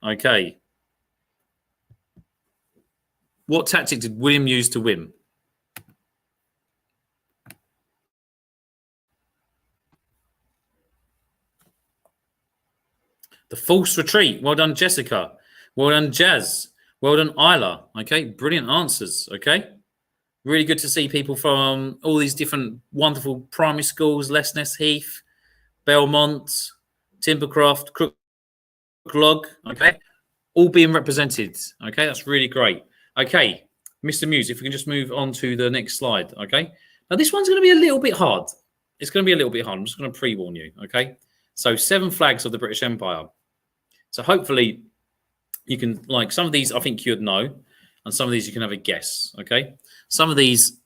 Okay. What tactic did William use to win? The false retreat. Well done, Jessica. Well done, Jazz. Well done, Isla. Okay, brilliant answers. Okay. Really good to see people from all these different wonderful primary schools, Lesness Heath, Belmont, Timbercroft, Crooklog, okay, all being represented. Okay, that's really great. Okay, Mr. Muse, if we can just move on to the next slide. Okay, now this one's going to be a little bit hard. It's going to be a little bit hard. I'm just going to pre-warn you. Okay, so 7 flags of the British Empire. So hopefully you can, like, some of these I think you'd know, and some of these you can have a guess. Okay, some of these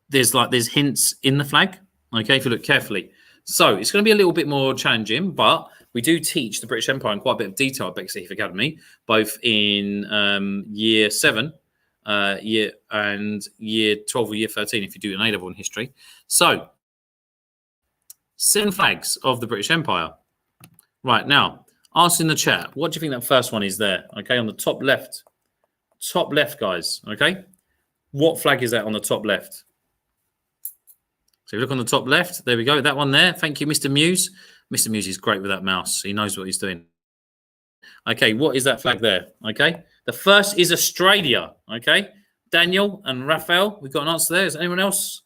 there's hints in the flag. Okay, if you look carefully. So it's going to be a little bit more challenging, but we do teach the British Empire in quite a bit of detail at Bexley Heath Academy, both in year 7, year 12 or year 13 if you do an A-level in history. So 7 flags of the British Empire. Right, now, ask in the chat, what do you think that first one is there? Okay, on the top left. Top left, guys, okay? What flag is that on the top left? So if you look on the top left, there we go, that one there. Thank you, Mr. Muse. Mr. Muse is great with that mouse. He knows what he's doing. Okay, what is that flag there? Okay, the first is Australia. Okay, Daniel and Raphael, we've got an answer there. Is anyone else?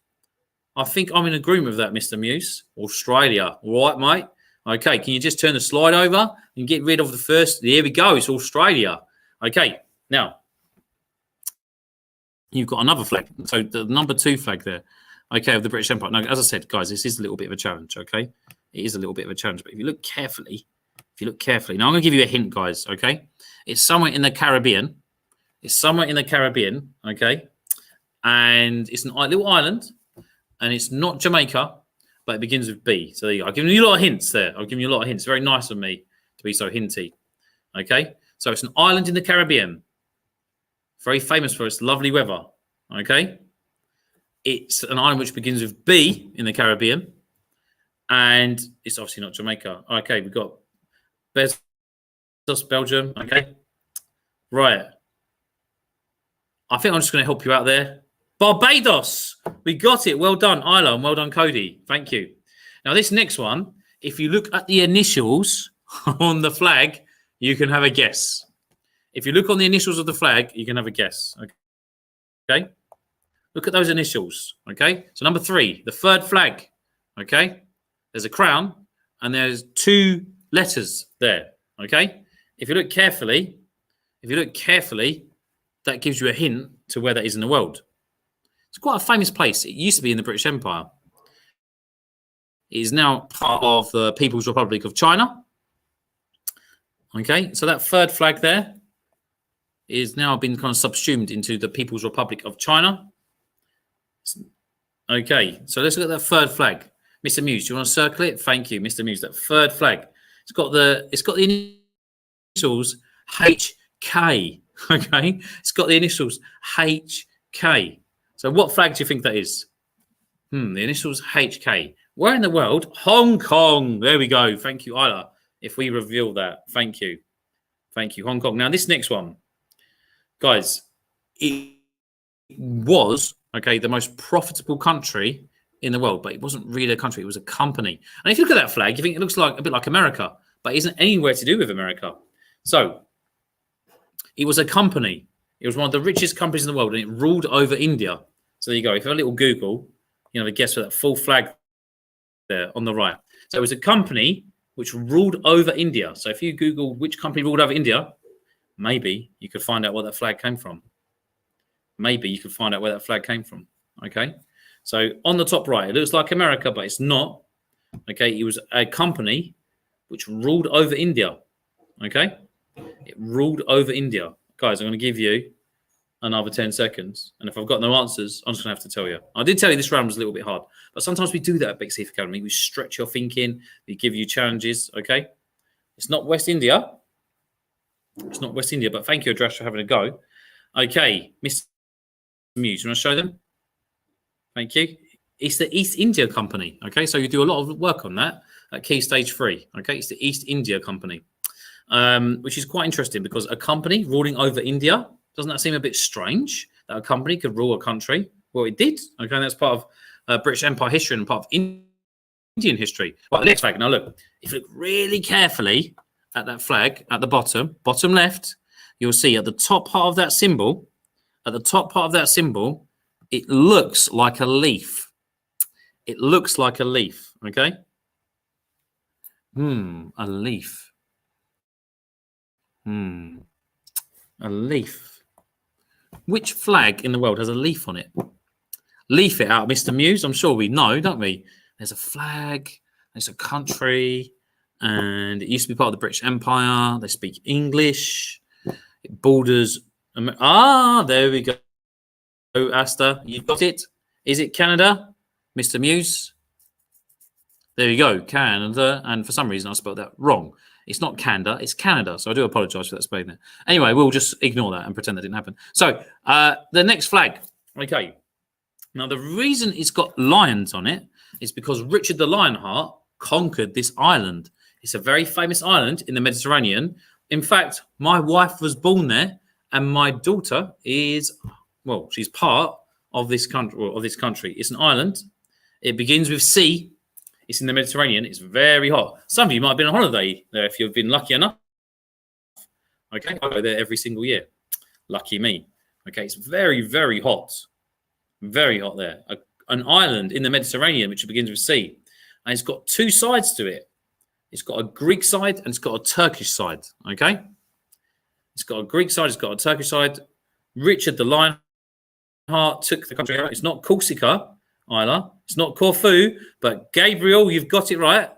I think I'm in agreement with that, Mr. Muse. Australia. All right, mate. Okay, can you just turn the slide over and get rid of the first? There we go. It's Australia. Okay, now you've got another flag. So the number 2 flag there. Okay, of the British Empire. Now, as I said, guys, this is a little bit of a challenge. Okay, it is a little bit of a challenge. But if you look carefully, now I'm going to give you a hint, guys. Okay, it's somewhere in the Caribbean. It's somewhere in the Caribbean. Okay, and it's a little island, and it's not Jamaica, but it begins with B. So there you go. I've given you a lot of hints there. I've given you a lot of hints. Very nice of me to be so hinty. Okay, so it's an island in the Caribbean, very famous for its lovely weather. Okay. It's an island which begins with B in the Caribbean, and it's obviously not Jamaica. Okay, we've got Bezos, Belgium. Okay, right. I think I'm just going to help you out there. Barbados. We got it. Well done, Isla, and well done, Cody. Thank you. Now, this next one, if you look at the initials on the flag, you can have a guess. If you look on the initials of the flag, you can have a guess. Okay. Look at those initials, okay? So number 3, the third flag, okay? There's a crown, and there's 2 letters there. Okay. If you look carefully, that gives you a hint to where that is in the world. It's quite a famous place. It used to be in the British Empire. It is now part of the People's Republic of China. Okay, so that third flag there is now been kind of subsumed into the People's Republic of China. Okay, so let's look at that third flag. Mr. Muse, do you want to circle it? Thank you, Mr. Muse. That third flag. It's got the initials HK. Okay, it's got the initials HK. So what flag do you think that is? The initials HK. Where in the world? Hong Kong. There we go. Thank you, Isla. If we reveal that, thank you, Hong Kong. Now this next one, guys, it was the most profitable country in the world, but it wasn't really a country; it was a company. And if you look at that flag, you think it looks like a bit like America, but it isn't anywhere to do with America. So it was a company. It was one of the richest companies in the world, and it ruled over India. So there you go. If you have a little Google, you know, guess for that full flag there on the right. So it was a company which ruled over India. So if you Google which company ruled over India, maybe you could find out where that flag came from. Okay. So on the top right, it looks like America, but it's not. Okay. It was a company which ruled over India. Okay. It ruled over India. Guys, I'm going to give you another 10 seconds. And if I've got no answers, I'm just going to have to tell you. I did tell you this round was a little bit hard, but sometimes we do that at EBACC Academy. We stretch your thinking. We give you challenges. Okay. It's not West India. But thank you, Adrash, for having a go. Okay. Mr. Muse, you want to show them? Thank you. It's the East India Company. Okay. So you do a lot of work on that at Key Stage 3. Okay. It's the East India Company, which is quite interesting because a company ruling over India, doesn't that seem a bit strange that a company could rule a country? Well, it did. Okay, that's part of British Empire history and part of Indian history. Right, the next flag. Now look, if you look really carefully at that flag at the bottom left, you'll see at the top part of that symbol, it looks like a leaf. Okay. A leaf. A leaf. Which flag in the world has a leaf on it? Leaf it out, Mr. Muse. I'm sure we know, don't we? There's a flag, there's a country, and it used to be part of the British Empire. They speak English. It borders. There we go. Oh, Asta, you've got it. Is it Canada, Mr. Muse? There you go, Canada. And for some reason, I spelled that wrong. It's not Canada, it's Canada. So I do apologize for that spelling there. Anyway, we'll just ignore that and pretend that didn't happen. So the next flag. Okay. Now, the reason it's got lions on it is because Richard the Lionheart conquered this island. It's a very famous island in the Mediterranean. In fact, my wife was born there, and my daughter is, well, she's part of this country. It's an island. It begins with C. It's in the Mediterranean. It's very hot. Some of you might have been on holiday there if you've been lucky enough. Okay, I go there every single year. Lucky me. Okay, it's very, very hot. Very hot there. An island in the Mediterranean which begins with C. And it's got 2 sides to it. It's got a Greek side and it's got a Turkish side. Okay? It's got a Greek side, it's got a Turkish side. Richard the Lionheart took the country out. It's not Corsica, Isla. It's not Corfu, but Gabriel, you've got it right.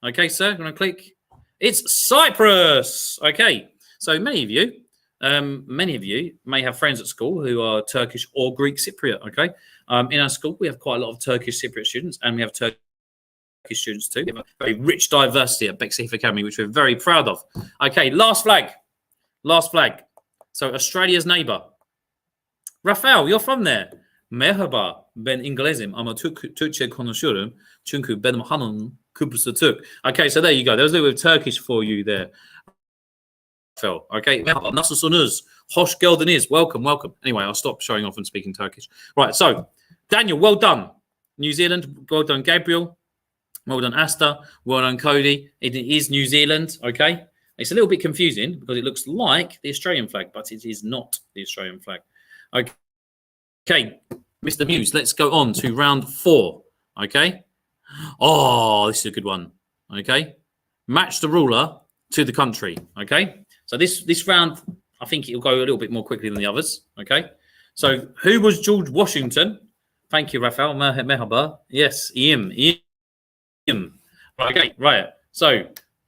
Okay, sir, I'm going to click. It's Cyprus. Okay, so many of you may have friends at school who are Turkish or Greek Cypriot. Okay, in our school we have quite a lot of Turkish Cypriot students, and we have Turkish students too. We have a very rich diversity at EBACC Academy, which we're very proud of. Okay, last flag. So Australia's neighbour. Rafael, you're from there. Merhaba, ben İngilizim ama Türkçe konuşuyorum çünkü benim hanım Kıbrıslı Türk. Okay, so there you go. There's a little bit of Turkish for you there. Rafael, okay. Merhaba, nasılsınız? Hoş geldiniz. Welcome. Anyway, I'll stop showing off and speaking Turkish. Right, so Daniel, well done. New Zealand, well done, Gabriel. Well done, Asta. Well done, Cody. It is New Zealand, okay? It's a little bit confusing because it looks like the Australian flag, but it is not the Australian flag. Okay, Mr. Muse, let's go on to round 4, okay? Oh, this is a good one. Okay. Match the ruler to the country. Okay. So this round, I think it'll go a little bit more quickly than the others. Okay. So who was George Washington? Thank you, Raphael. Merhaba. Yes, Ian. Right, okay, right. So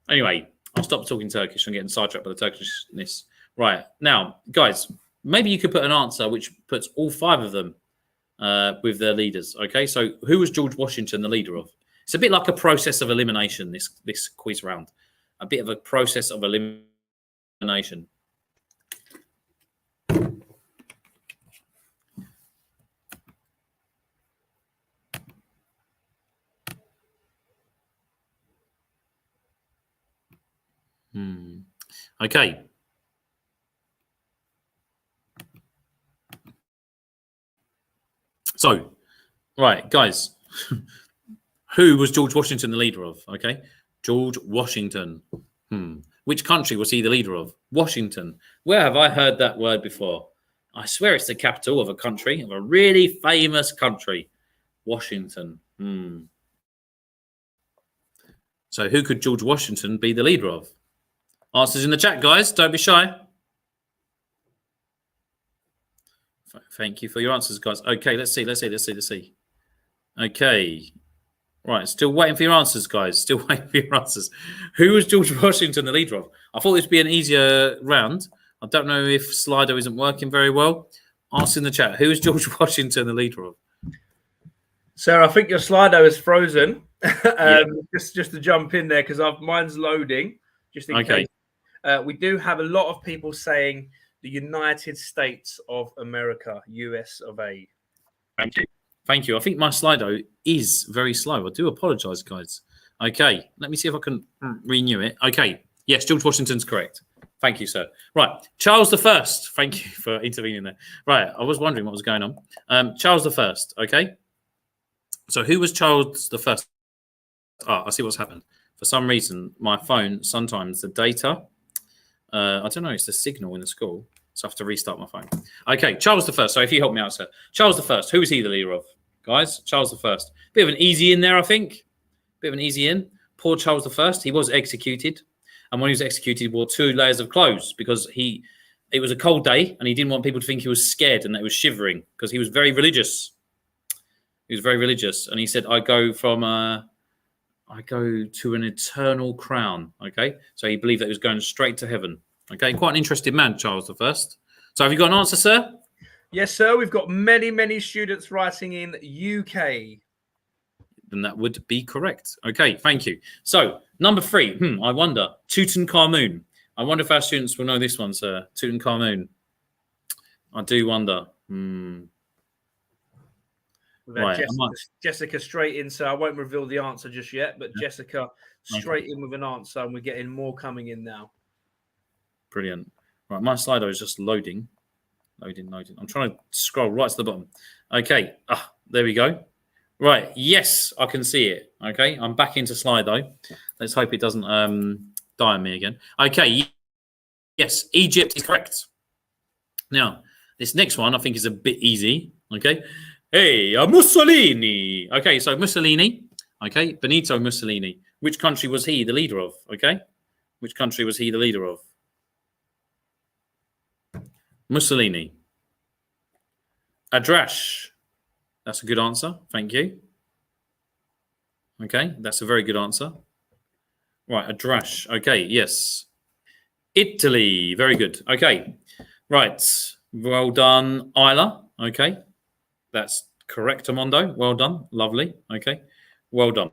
anyway, I'll stop talking Turkish and getting sidetracked by the Turkishness. Right. Now, guys, maybe you could put an answer which puts all 5 of them with their leaders. Okay. So who was George Washington the leader of? It's a bit like a process of elimination, this quiz round. A bit of a process of elimination. Okay. So, right, guys, who was George Washington the leader of? Okay, George Washington. Which country was he the leader of? Washington. Where have I heard that word before? I swear it's the capital of a country, of a really famous country. Washington. So who could George Washington be the leader of? Answers in the chat, guys. Don't be shy. Thank you for your answers, guys. Okay, let's see. Okay. Right, still waiting for your answers, guys. Still waiting for your answers. Who was George Washington the leader of? I thought this would be an easier round. I don't know if Slido isn't working very well. Ask in the chat. Who is George Washington the leader of? Sarah, I think your Slido is frozen. Just to jump in there, because mine's loading. Just in case. We do have a lot of people saying the United States of America, US of A. Thank you. Thank you. I think my Slido is very slow. I do apologise, guys. Okay, let me see if I can renew it. Okay, yes, George Washington's correct. Thank you, sir. Right, Charles I. Thank you for intervening there. Right, I was wondering what was going on. Charles I. Okay. So who was Charles I? I see what's happened. For some reason, my phone, sometimes the data, I don't know, it's the signal in the school. So I have to restart my phone. Okay, Charles I. So if you help me out, sir. Charles I. Who was he the leader of? Guys, Charles I. Bit of an easy in there, I think. Bit of an easy in. Poor Charles I. He was executed. And when he was executed, he wore 2 layers of clothes because it was a cold day and he didn't want people to think he was scared and that he was shivering because he was very religious. He was very religious. And he said, I go to an eternal crown. Okay. So he believed that he was going straight to heaven. Okay. Quite an interesting man, Charles I. So have you got an answer, sir? Yes, sir. We've got many students writing in UK. Then that would be correct. Okay. Thank you. So number 3, I wonder, Tutankhamun. I wonder if our students will know this one, sir. Tutankhamun. I do wonder. Right, Jessica straight in, so I won't reveal the answer just yet, but Jessica straight in with an answer, and we're getting more coming in now. Brilliant. Right, my Slido is just loading. Loading. I'm trying to scroll right to the bottom. Okay, there we go. Right, yes, I can see it. Okay, I'm back into Slido. Let's hope it doesn't die on me again. Okay, yes, Egypt is correct. Now, this next one I think is a bit easy. Okay. Hey, Mussolini. Okay, so Mussolini. Okay, Benito Mussolini. Which country was he the leader of? Okay, which country was he the leader of? Mussolini. Adrash. That's a good answer. Thank you. Okay, that's a very good answer. Right, Adrash. Okay, yes. Italy. Very good. Okay, right. Well done, Isla. Okay. That's correct, Amondo. Well done. Lovely. Okay. Well done.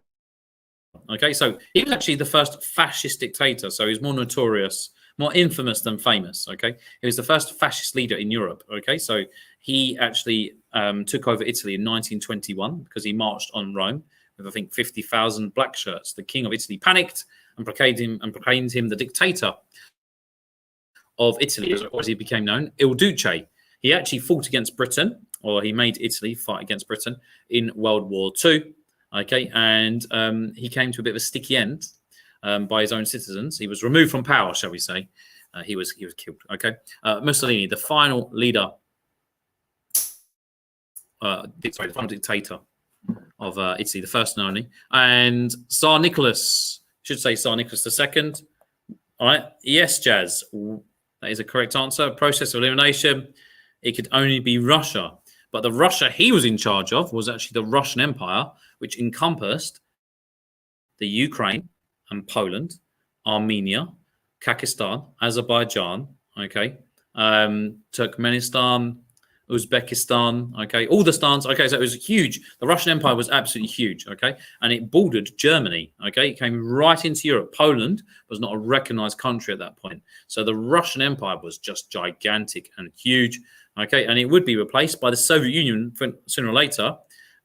Okay. So he was actually the first fascist dictator. So he's more notorious, more infamous than famous. Okay. He was the first fascist leader in Europe. Okay. So he actually took over Italy in 1921 because he marched on Rome with, I think, 50,000 black shirts. The king of Italy panicked and proclaimed him the dictator of Italy, as he became known, Il Duce. He actually fought against Britain, or he made Italy fight against Britain in World War II. Okay, and he came to a bit of a sticky end by his own citizens. He was removed from power, shall we say. He was killed. Okay, Mussolini, the final leader, the final dictator of Italy, the first and only. And Tsar Nicholas, should say Tsar Nicholas II. All right. Yes, Jazz. That is a correct answer. Process of elimination. It could only be Russia. But the Russia he was in charge of was actually the Russian Empire, which encompassed the Ukraine and Poland, Armenia, Kazakhstan, Azerbaijan, okay, Turkmenistan, Uzbekistan, okay, all the stans, okay, so it was huge. The Russian Empire was absolutely huge, okay, and it bordered Germany, okay, it came right into Europe. Poland was not a recognized country at that point. So the Russian Empire was just gigantic and huge, okay, and it would be replaced by the Soviet Union sooner or later.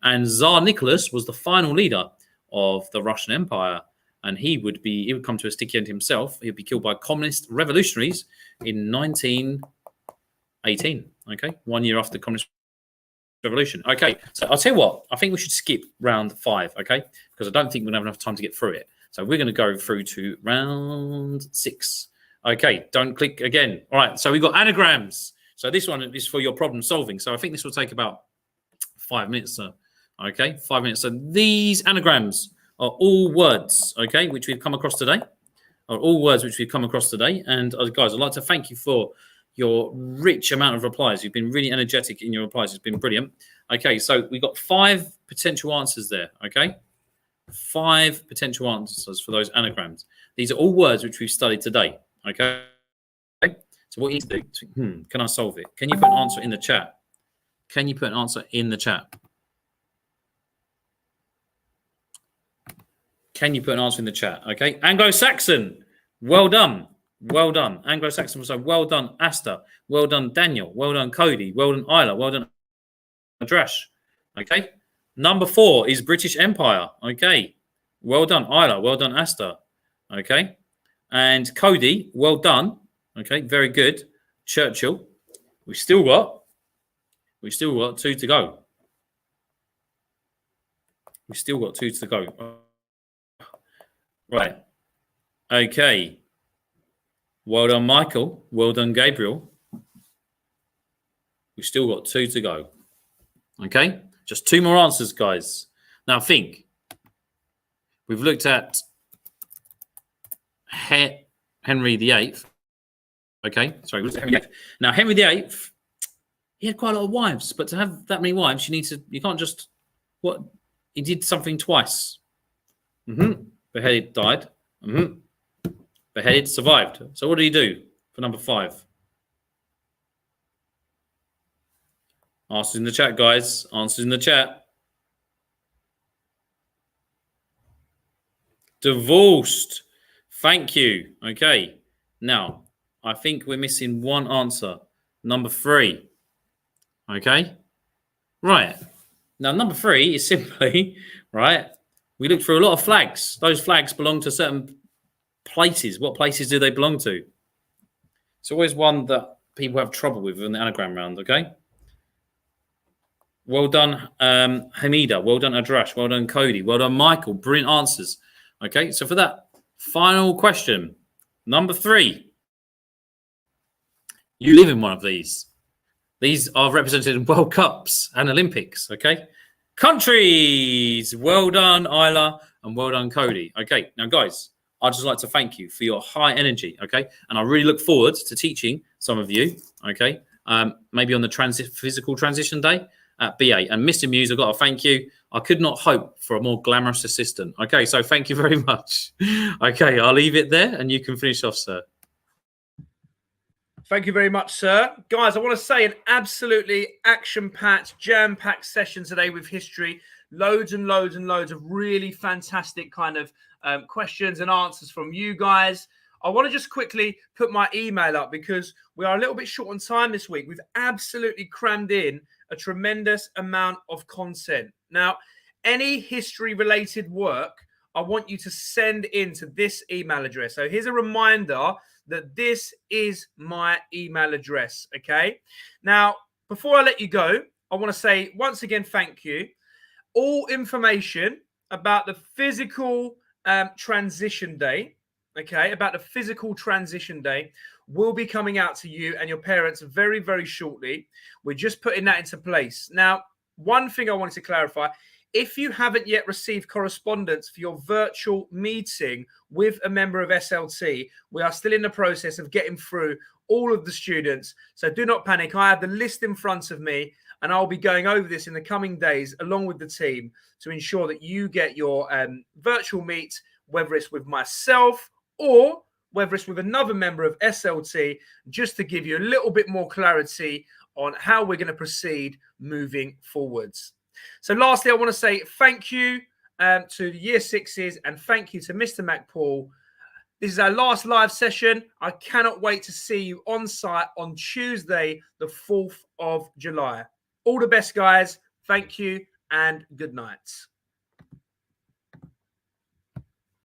And Tsar Nicholas was the final leader of the Russian Empire. And he would come to a sticky end himself. He'd be killed by communist revolutionaries in 1918. Okay, 1 year after the communist revolution. Okay, so I'll tell you what, I think we should skip round 5, okay? Because I don't think we're going to have enough time to get through it. So we're going to go through to round 6. Okay, don't click again. All right, so we've got anagrams. So this one is for your problem solving. So I think this will take about 5 minutes, sir. Okay, 5 minutes. So these anagrams are all words, okay, which we've come across today. And guys, I'd like to thank you for your rich amount of replies. You've been really energetic in your replies. It's been brilliant. Okay, so we've got 5 potential answers there, okay? 5 potential answers for those anagrams. These are all words which we've studied today, okay? So what you need to do, can I solve it? Can you put an answer in the chat? Can you put an answer in the chat? Can you put an answer in the chat? Okay. Anglo-Saxon. Well done. Well done. Anglo-Saxon was so well done, Asta. Well done, Daniel. Well done, Cody. Well done, Isla. Well done, Adrash. Okay. Number 4 is British Empire. Okay. Well done, Isla. Well done, Asta. Okay. And Cody, well done. Okay. Very good. Churchill. We've still got 2 to go. We've still got 2 to go. Right. Okay. Well done, Michael. Well done, Gabriel. We've still got 2 to go. Okay. Just 2 more answers, guys. Now, think. We've looked at Henry VIII. Okay. Sorry, we looked at Henry VIII. Now, Henry VIII, he had quite a lot of wives, but to have that many wives, you can't just, he did something twice. Beheaded, died. Beheaded, survived. So what did he do for number 5? Answers in the chat, guys. Answers in the chat. Divorced. Thank you. Okay. Now, I think we're missing one answer. Number 3. Okay. Right. Now, number 3 is simply, right, we looked through a lot of flags. Those flags belong to certain places. What places do they belong to? It's always one that people have trouble with in the anagram round, okay? Well done, Hamida. Well done, Adrash. Well done, Cody. Well done, Michael. Brilliant answers. Okay, so for that final question, number 3, you live in one of these. These are represented in World Cups and Olympics, okay? Countries. Well done, Isla, and well done, Cody. Okay, now, guys, I'd just like to thank you for your high energy, okay? And I really look forward to teaching some of you, okay? Maybe on the physical transition day at BA. And Mr. Muse, I've got to thank you. I could not hope for a more glamorous assistant. Okay, so thank you very much. Okay, I'll leave it there and you can finish off, sir. Thank you very much, sir. Guys, I want to say an absolutely action-packed, jam-packed session today with history. Loads and loads and loads of really fantastic kind of questions and answers from you guys. I want to just quickly put my email up because we are a little bit short on time this week. We've absolutely crammed in a tremendous amount of content. Now, any history-related work, I want you to send in to this email address. So here's a reminder that this is my email address, okay? Now, before I let you go, I want to say once again, thank you. All information about the physical transition day, okay, about the physical transition day will be coming out to you and your parents very, very shortly. We're just putting that into place. Now, one thing I wanted to clarify, If you haven't yet received correspondence for your virtual meeting with a member of SLT, we are still in the process of getting through all of the students. So do not panic. I have the list in front of me, and I'll be going over this in the coming days along with the team to ensure that you get your virtual meet, whether it's with myself or whether it's with another member of SLT, just to give you a little bit more clarity on how we're going to proceed moving forwards. So lastly, I want to say thank you to the Year 6s and thank you to Mr. McPaul. This is our last live session. I cannot wait to see you on site on Tuesday, the 4th of July. All the best, guys. Thank you and good night.